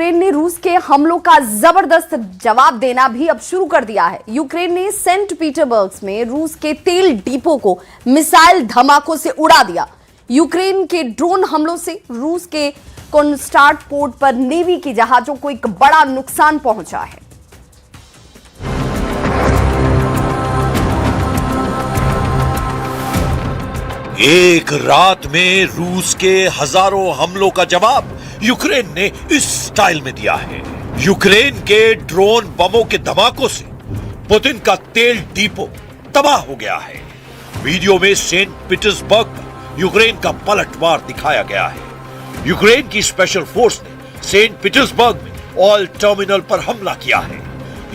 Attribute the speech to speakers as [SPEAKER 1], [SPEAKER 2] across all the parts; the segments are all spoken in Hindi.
[SPEAKER 1] यूक्रेन ने रूस के हमलों का जबरदस्त जवाब देना भी अब शुरू कर दिया है। यूक्रेन ने सेंट पीटर्सबर्ग में रूस के तेल डिपो को मिसाइल धमाकों से उड़ा दिया। यूक्रेन के ड्रोन हमलों से रूस के कोनस्टार्ट पोर्ट पर नेवी के जहाजों को एक बड़ा नुकसान पहुंचा है।
[SPEAKER 2] एक रात में रूस के हजारों हमलों का जवाब यूक्रेन ने इस स्टाइल में दिया है। यूक्रेन के ड्रोन बमों के धमाकों से पुतिन का तेल डिपो तबाह हो गया है। वीडियो में सेंट पीटर्सबर्ग पर यूक्रेन का पलटवार दिखाया गया है। यूक्रेन की स्पेशल फोर्स ने सेंट पीटर्सबर्ग में ऑयल टर्मिनल पर हमला किया है।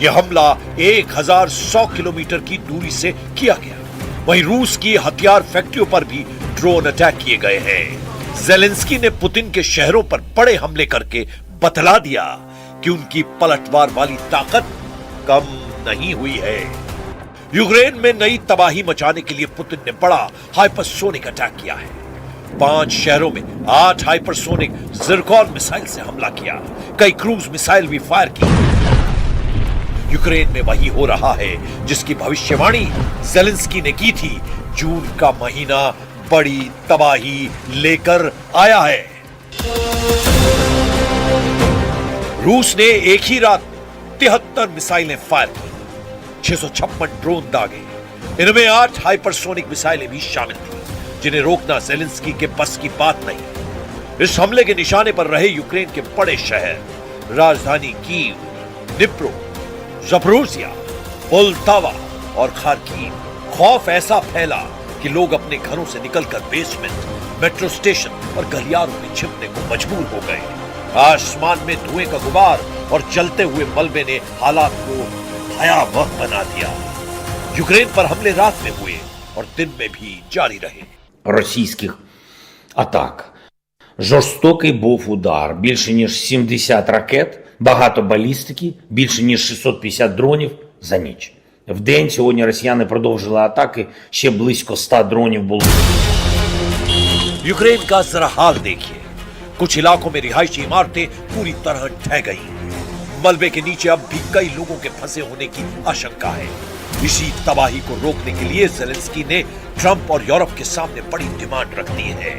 [SPEAKER 2] यह हमला 1100 किलोमीटर की दूरी से किया गया। वहीं रूस की हथियार फैक्ट्रियों पर भी ड्रोन अटैक किए गए हैं। ज़ेलेंस्की ने पुतिन के शहरों पर बड़े हमले करके बतला दिया कि उनकी पलटवार वाली ताकत कम नहीं हुई है। यूक्रेन में नई तबाही मचाने के लिए पुतिन ने बड़ा हाइपरसोनिक अटैक किया है। 5 शहरों में 8 हाइपरसोनिक ज़िरकॉन मिसाइल से हमला किया। कई क्रूज मिसाइल भी फायर की। यूक्रेन में वही हो रहा है जिसकी भविष्यवाणी ज़ेलेंस्की ने की थी। जून का महीना बड़ी तबाही लेकर आया है। रूस ने एक ही रात 73 मिसाइलें फायर की, 656 ड्रोन दागे। इनमें 8 हाइपरसोनिक मिसाइलें भी शामिल थी, जिन्हें रोकना ज़ेलेंस्की के बस की बात नहीं। इस हमले के निशाने पर रहे यूक्रेन के बड़े शहर, राजधानी कीव, डिप्रो, ज़पोरिज़िया, पोल्टावा और खार्किव। खौफ ऐसा फैला कि लोग अपने घरों से निकलकर बेसमेंट, मेट्रो स्टेशन और गलियारों में छिपने को मजबूर हो गए। आसमान में धुएं का गुबार और जलते हुए मलबे ने हालात को भयावह बना दिया। यूक्रेन पर हमले रात में हुए और दिन में भी जारी रहे।
[SPEAKER 3] Російських атак. Жорстокий був удар. Більше ніж 70 ракет, багато балістики, більше ніж 650 дронів за ніч. В день сьогодні росіяни продовжили атаки, ще близько 100 дронів було.
[SPEAKER 2] यूक्रेन का जरा हाल देखिए। कुछ इलाकों में रिहायशी इमारतें पूरी तरह ढह गई हैं। मलबे के नीचे अब भी कई लोगों के फंसे होने की आशंका है। इसी तबाही को रोकने के लिए ज़ेलेंस्की ने ट्रंप और यूरोप के सामने बड़ी डिमांड रख दी है।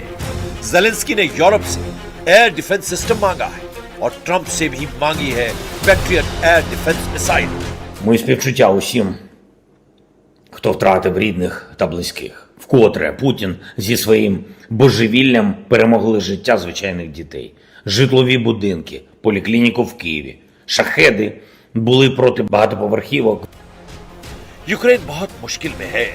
[SPEAKER 2] ज़ेलेंस्की ने यूरोप से एयर डिफेंस सिस्टम मांगा है और ट्रंप से भी मांगी है patriot air defence missile.
[SPEAKER 3] Мої співчуття усім, хто втратив рідних та близьких. Вкотре Путін зі своїм божевіллям перемогли життя звичайних дітей. Житлові будинки, поліклініку в Києві. Шахеди були проти багатоповерхівок.
[SPEAKER 2] Ukraine बहुत मुश्किल में है।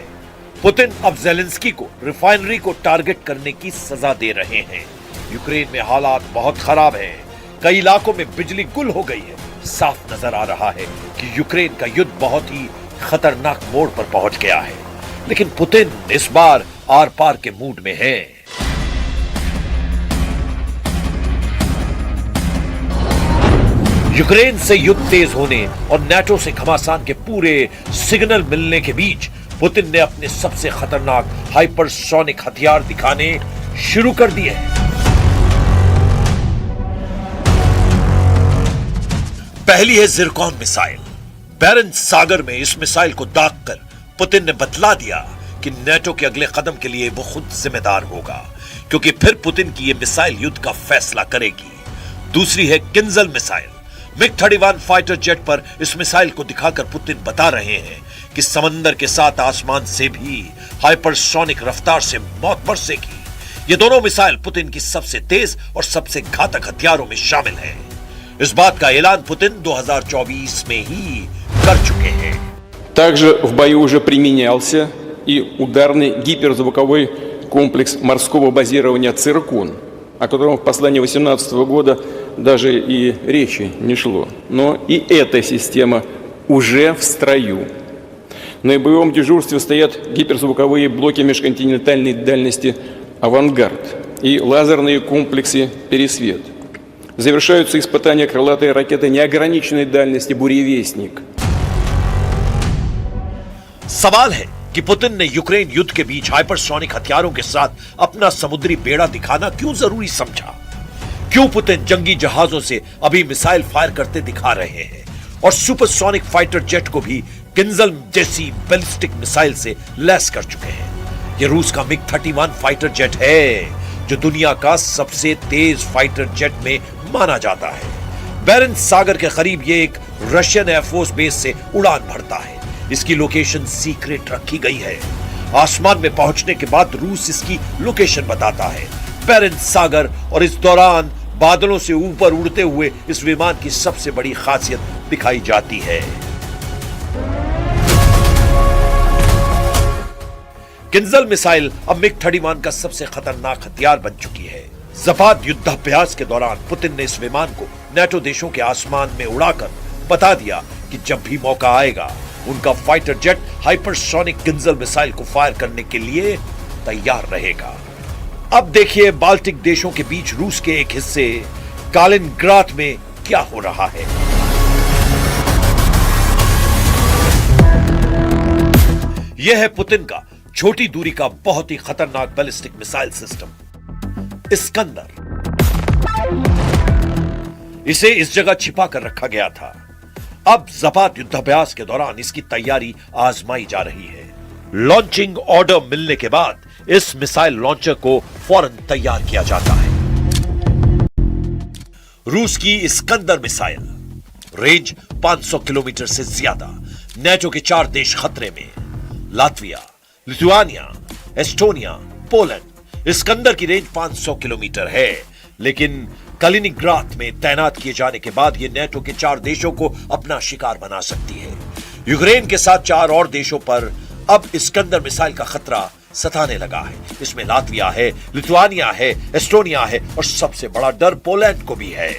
[SPEAKER 2] पुतिन अब ज़ेलेंस्की को रिफाइनरी को टारगेट करने की सजा दे रहे हैं। यूक्रेन में हालात बहुत खराब हैं। कई इलाकों में बिजली गुल हो गई है। साफ नजर आ रहा है कि यूक्रेन का युद्ध बहुत ही खतरनाक मोड़ पर पहुंच गया है। लेकिन पुतिन इस बार आर पार के मूड में है। यूक्रेन से युद्ध तेज होने और नाटो से घमासान के पूरे सिग्नल मिलने के बीच पुतिन ने अपने सबसे खतरनाक हाइपरसोनिक हथियार दिखाने शुरू कर दिए हैं। पहली है ज़िरकॉन मिसाइल। बैरेंट्स सागर में इस मिसाइल को दागकर पुतिन ने बतला दिया कि नाटो के अगले कदम के लिए वो खुद जिम्मेदार होगा, क्योंकि फिर पुतिन की ये मिसाइल युद्ध का फैसला करेगी। दूसरी है किंजल मिसाइल। मिग-31 फाइटर जेट पर इस मिसाइल को दिखाकर पुतिन बता रहे हैं कि समंदर के साथ आसमान से भी हाइपरसोनिक रफ्तार से मौत बरसेगी। ये दोनों मिसाइल पुतिन की सबसे तेज और सबसे घातक हथियारों में शामिल हैं। इस बात का ऐलान पुतिन 2024 में ही कर चुके हैं।
[SPEAKER 4] Также в бою уже применялся и ударный гиперзвуковой комплекс морского базирования «Циркон», о котором в послании 2018 года даже и речи не шло. Но и эта система уже в строю. На боевом дежурстве стоят гиперзвуковые блоки межконтинентальной дальности «Авангард» и лазерные комплексы «Пересвет». Завершаются испытания крылатой ракеты неограниченной дальности «Буревестник».
[SPEAKER 2] सवाल है कि पुतिन ने यूक्रेन युद्ध के बीच हाइपरसोनिक हथियारों के साथ अपना समुद्री बेड़ा दिखाना क्यों जरूरी समझा? क्यों पुतिन जंगी जहाजों से अभी मिसाइल फायर करते दिखा रहे हैं और सुपरसोनिक फाइटर जेट को भी किंजल जैसी बैलिस्टिक मिसाइल से लैस कर चुके हैं। यह रूस का MiG-31 फाइटर जेट है जो दुनिया का सबसे तेज फाइटर जेट में माना जाता है। बैरेंट्स सागर के करीब यह एक रशियन एयरफोर्स बेस से उड़ान भरता है। इसकी लोकेशन सीक्रेट रखी गई है। आसमान में पहुंचने के बाद रूस इसकी लोकेशन बताता है। बैरेंट्स सागर और इस दौरान बादलों से ऊपर उड़ते हुए इस विमान की सबसे बड़ी खासियत दिखाई जाती है। किंजल मिसाइल अब MiG-31 का सबसे खतरनाक हथियार बन चुकी है। ज़पाद युद्धाभ्यास के दौरान पुतिन ने इस विमान को नेटो देशों के आसमान में उड़ाकर बता दिया कि जब भी मौका आएगा उनका fighter jet hypersonic Kinjal missile को फायर करने के लिए तैयार रहेगा। अब देखिए बाल्टिक देशों के बीच रूस के एक हिस्से कालिनग्राद में क्या हो रहा है। यह है पुतिन का छोटी दूरी का बहुत ही खतरनाक बैलिस्टिक मिसाइल सिस्टम इस्कंदर। इसे इस जगह छिपा कर रखा गया था। अब ज़पाद युद्धाभ्यास के दौरान इसकी तैयारी आजमाई जा रही है। लॉन्चिंग ऑर्डर मिलने के बाद इस मिसाइल लॉन्चर को फौरन तैयार किया जाता है। रूस की इस्कंदर मिसाइल रेंज 500 किलोमीटर से ज्यादा। नेटो के 4 देश खतरे में, Latvia, Lithuania, Estonia, Poland. Iskander की रेंज 500 किलोमीटर है, लेकिन कलिनिंग्राद में तैनात किए जाने के बाद यह नेटो के 4 देशों को अपना शिकार बना सकती है। यूक्रेन के साथ 4 और देशों पर अब इस्कंदर मिसाइल का खतरा सताने लगा है। इसमें लातविया है, लिथुआनिया है, एस्टोनिया है और सबसे बड़ा डर पोलैंड को भी है।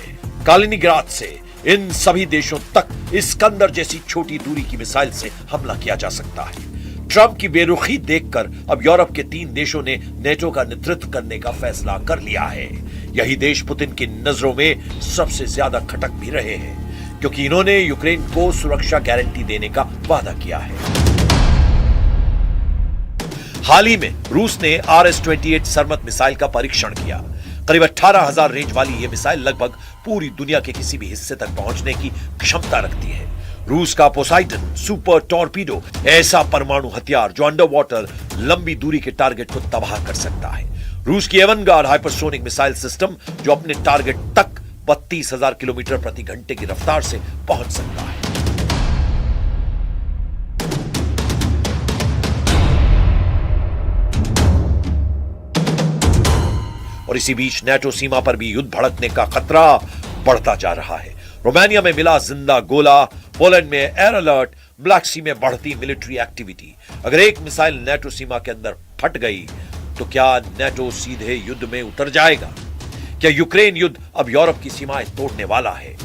[SPEAKER 2] कलिनिंग्राद से इन सभी देशों तक इस्कंदर जैसी छोटी दूरी की मिसाइल से हमला किया जा सकता है। ट्रंप की बेरुखी देखकर अब यूरोप के 3 देशों ने नेटो का नेतृत्व करने का फैसला कर लिया है। यही देश पुतिन की नजरों में सबसे ज्यादा खटक भी रहे हैं, क्योंकि इन्होंने यूक्रेन को सुरक्षा गारंटी देने का वादा किया है। हाल ही में रूस ने RS-28 सरमत मिसाइल का परीक्षण किया। करीब 18,000 रेंज वाली यह मिसाइल लगभग पूरी दुनिया के किसी भी हिस्से तक पहुंचने की क्षमता रखती है। रूस का पोसाइडन सुपर टॉर्पीडो ऐसा परमाणु हथियार जो अंडर वाटर लंबी दूरी के टारगेट को तबाह कर सकता है। रूस की एवनगार्ड हाइपरसोनिक मिसाइल सिस्टम जो अपने टारगेट तक 32,000 किलोमीटर प्रति घंटे की रफ्तार से पहुंच सकता है। और इसी बीच नेटो सीमा पर भी युद्ध भड़कने का खतरा बढ़ता जा रहा है। रोमानिया में मिला जिंदा गोला, पोलैंड में एयर अलर्ट, ब्लैक सी में बढ़ती मिलिट्री एक्टिविटी। अगर एक मिसाइल नेटो सीमा के अंदर फट गई तो क्या नेटो सीधे युद्ध में उतर जाएगा? क्या यूक्रेन युद्ध अब यूरोप की सीमाएं तोड़ने वाला है?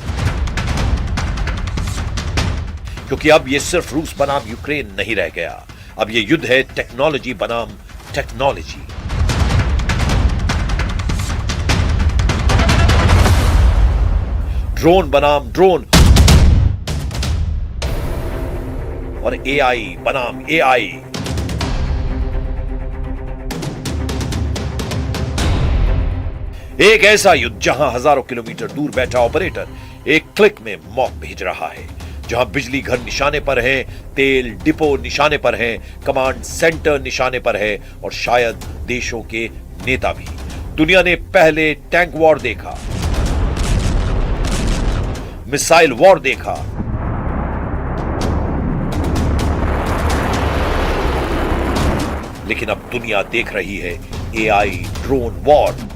[SPEAKER 2] क्योंकि अब यह सिर्फ रूस बनाम यूक्रेन नहीं रह गया, अब यह युद्ध है टेक्नोलॉजी बनाम टेक्नोलॉजी। ड्रोन बनाम ड्रोन और AI बनाम AI। एक ऐसा युद्ध जहां हजारों किलोमीटर दूर बैठा ऑपरेटर एक क्लिक में मौत भेज रहा है, जहां बिजली घर निशाने पर है, तेल डिपो निशाने पर है, कमांड सेंटर निशाने पर है और शायद देशों के नेता भी। दुनिया ने पहले टैंक वॉर देखा, मिसाइल वॉर देखा, लेकिन अब दुनिया देख रही है AI ड्रोन वॉर।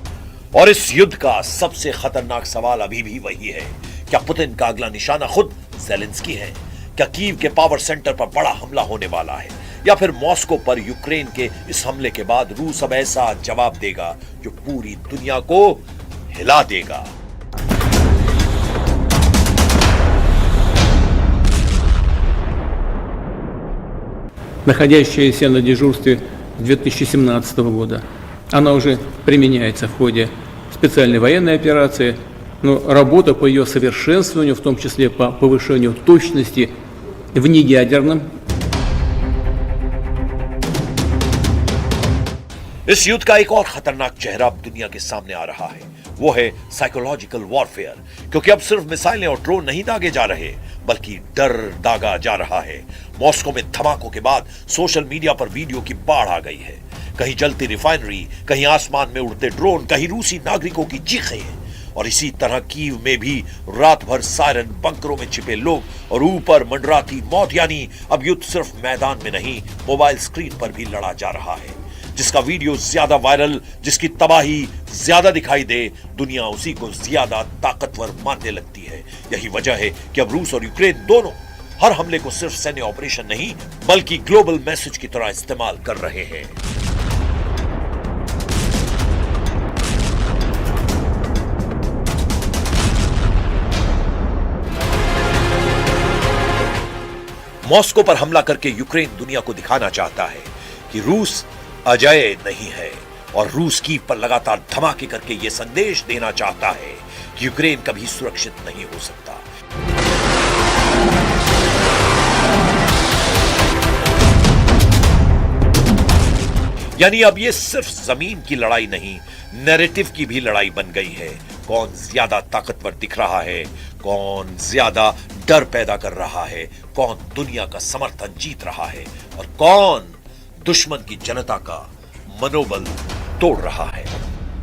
[SPEAKER 2] और इस युद्ध का सबसे खतरनाक सवाल अभी भी वही है, क्या पुतिन का अगला निशाना खुद ज़ेलेंस्की है? क्या कीव के पावर सेंटर पर बड़ा हमला होने वाला है, या फिर मॉस्को पर यूक्रेन के इस हमले के बाद रूस अब ऐसा जवाब देगा जो पूरी दुनिया को हिला देगा?
[SPEAKER 5] находящаяся на дежурстве с 2017 года. Она уже применяется в ходе специальной военной операции, но работа по ее совершенствованию, в том числе по повышению точности в неядерном.
[SPEAKER 2] इस युद्ध का एक और खतरनाक चेहरा अब दुनिया के सामने आ रहा है। वो है साइकोलॉजिकल वॉरफेयर, क्योंकि अब सिर्फ मिसाइलें और ड्रोन नहीं दागे जा रहे, बल्कि डर दागा जा रहा है। मॉस्को में धमाकों के बाद सोशल मीडिया पर वीडियो की बाढ़ आ गई है। कहीं जलती रिफाइनरी, कहीं आसमान में उड़ते ड्रोन, कहीं रूसी नागरिकों की चीखें। और इसी तरह कीव में भी रात भर सायरन, बंकरों में छिपे लोग और ऊपर मंडराती मौत। यानी अब युद्ध सिर्फ मैदान में नहीं, मोबाइल स्क्रीन पर भी लड़ा जा रहा है। जिसका वीडियो ज्यादा वायरल, जिसकी तबाही ज्यादा दिखाई दे, दुनिया उसी को ज्यादा ताकतवर मानने लगती है। यही वजह है कि अब रूस और यूक्रेन दोनों हर हमले को सिर्फ सैन्य ऑपरेशन नहीं, बल्कि ग्लोबल मैसेज की तरह इस्तेमाल कर रहे हैं। मॉस्को पर हमला करके यूक्रेन दुनिया को दिखाना चाहता है कि रूस अजेय नहीं है, और रूस कीव पर लगातार धमाके करके यह संदेश देना चाहता है कि यूक्रेन कभी सुरक्षित नहीं हो सकता। यानी अब यह सिर्फ जमीन की लड़ाई नहीं, नैरेटिव की भी लड़ाई बन गई है। कौन ज्यादा ताकतवर दिख रहा है, कौन ज्यादा डर पैदा कर रहा है, कौन दुनिया का समर्थन जीत रहा है और कौन दुश्मन की जनता का मनोबल तोड़ रहा है।